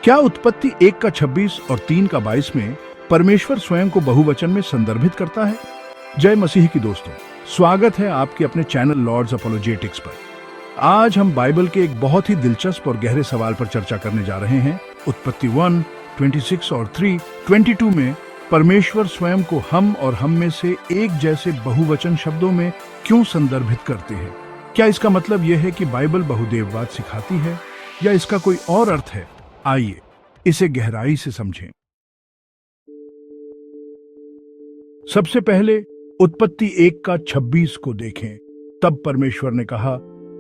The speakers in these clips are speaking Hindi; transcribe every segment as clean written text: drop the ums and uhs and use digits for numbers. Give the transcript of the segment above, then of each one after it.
क्या उत्पत्ति 1 का 26 और 3 का 22 में परमेश्वर स्वयं को बहुवचन में संदर्भित करता है? जय मसीह की दोस्तों, स्वागत है आपके अपने चैनल लॉर्ड्स अपोलोजेटिक्स पर। आज हम बाइबल के एक बहुत ही दिलचस्प और गहरे सवाल पर चर्चा करने जा रहे हैं। उत्पत्ति 1, 26 और 3, 22 में परमेश्वर स्वयं को हम और हम में से एक जैसे बहुवचन शब्दों में क्यों संदर्भित करते हैं? क्या इसका मतलब यह है कि बाइबल बहुदेववाद सिखाती है या इसका कोई और अर्थ है? आइए इसे गहराई से समझें। सबसे पहले उत्पत्ति 1 का 26 को देखें। तब परमेश्वर ने कहा,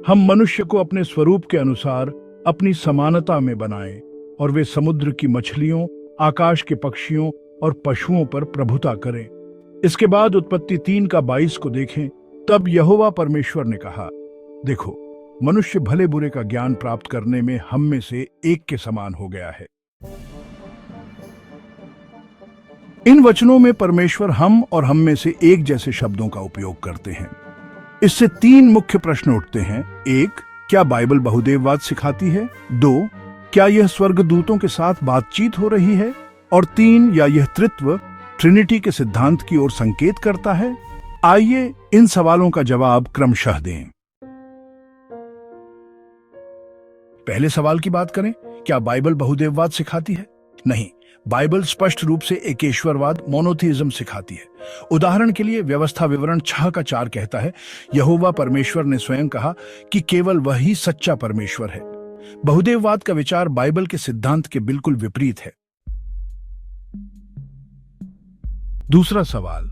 हम मनुष्य को अपने स्वरूप के अनुसार अपनी समानता में बनाएं और वे समुद्र की मछलियों, आकाश के पक्षियों और पशुओं पर प्रभुता करें। इसके बाद उत्पत्ति 3 का 22 को देखें। तब यहोवा परमेश्वर ने कहा, देखो, मनुष्य भले बुरे का ज्ञान प्राप्त करने में हम में से एक के समान हो गया है। इन वचनों में परमेश्वर हम और हम में से एक जैसे शब्दों का उपयोग करते हैं। इससे 3 मुख्य प्रश्न उठते हैं। 1, क्या बाइबल बहुदेववाद सिखाती है? 2, क्या यह स्वर्गदूतों के साथ बातचीत हो रही है? और 3, या यह त्रित्व ट्रिनिटी के सिद्धांत की ओर संकेत करता है? आइए इन सवालों का जवाब क्रमशः दें। पहले सवाल की बात करें, क्या बाइबल बहुदेववाद सिखाती है? नहीं, बाइबल स्पष्ट रूप से एकेश्वरवाद, मोनोथीइज्म सिखाती है। उदाहरण के लिए व्यवस्था विवरण 6 का 4 कहता है, यहोवा परमेश्वर ने स्वयं कहा कि केवल वही सच्चा परमेश्वर है। बहुदेववाद का विचार बाइबल के सिद्धांत के बिल्कुल विपरीत है। दूसरा सवाल,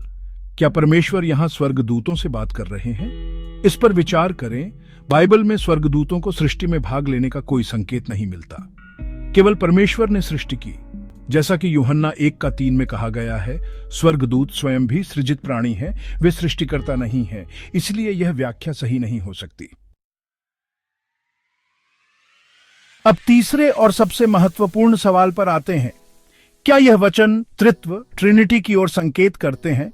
क्या परमेश्वर यहां स्वर्गदूतों से बात कर रहे हैं? इस पर विचार करें। बाइबल में स्वर्गदूतों को सृष्टि में भाग लेने का कोई संकेत नहीं मिलता। केवल परमेश्वर ने सृष्टि की। जैसा कि यूहन्ना 1 का 3 में कहा गया है, स्वर्गदूत स्वयं भी सृजित प्राणी हैं, वे सृष्टिकर्ता नहीं हैं। इसलिए यह व्याख्या सही नहीं हो सकती। अब तीसरे और सबसे महत्वपूर्ण सवाल पर आते हैं। क्या यह वचन त्रित्व ट्रिनिटी की ओर संकेत करते हैं?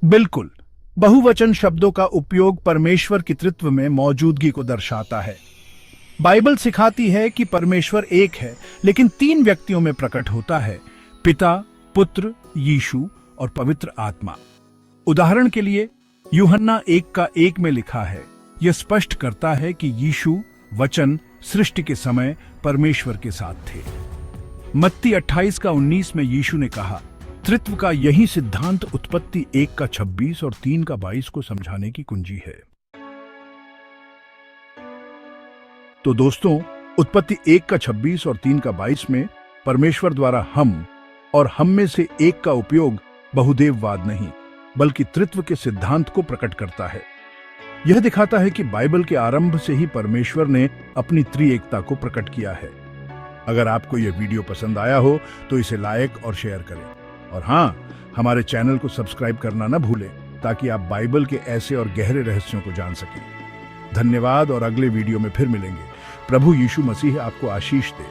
बिल्कुल। बहुवचन शब्दों का उपयोग परमेश्वर की त्रित्व में मौजूदगी को दर्शाता है। बाइबल सिखाती है कि परमेश्वर एक है, लेकिन 3 व्यक्तियों में प्रकट होता है, पिता, पुत्र, यीशु और पवित्र आत्मा। उदाहरण के लिए यूहन्ना 1 का 1 में लिखा है, यह स्पष्ट करता है कि यीशु वचन सृष्टि के समय परमेश्वर के साथ थे। मत्ती 28 का 19 में यीशु ने कहा, त्रित्व का यही सिद्धांत उत्पत्ति 1 का 26 और 3 का 22 को समझाने की कुंजी है। तो दोस्तों, उत्पत्ति 1 का 26 और 3 का 22 में परमेश्वर द्वारा हम और हम में से एक का उपयोग बहुदेववाद नहीं, बल्कि त्रित्व के सिद्धांत को प्रकट करता है। यह दिखाता है कि बाइबल के आरंभ से ही परमेश्वर ने अपनी त्रिएकता को प्रकट किया है। अगर आपको यह वीडियो पसंद आया हो तो इसे लाइक और शेयर करें। और हाँ, हमारे चैनल को सब्सक्राइब करना न भूलें, ताकि आप बाइबल के ऐसे और गहरे रहस्यों को जान सकें। धन्यवाद और अगले वीडियो में फिर मिलेंगे। प्रभु यीशु मसीह आपको आशीष दे।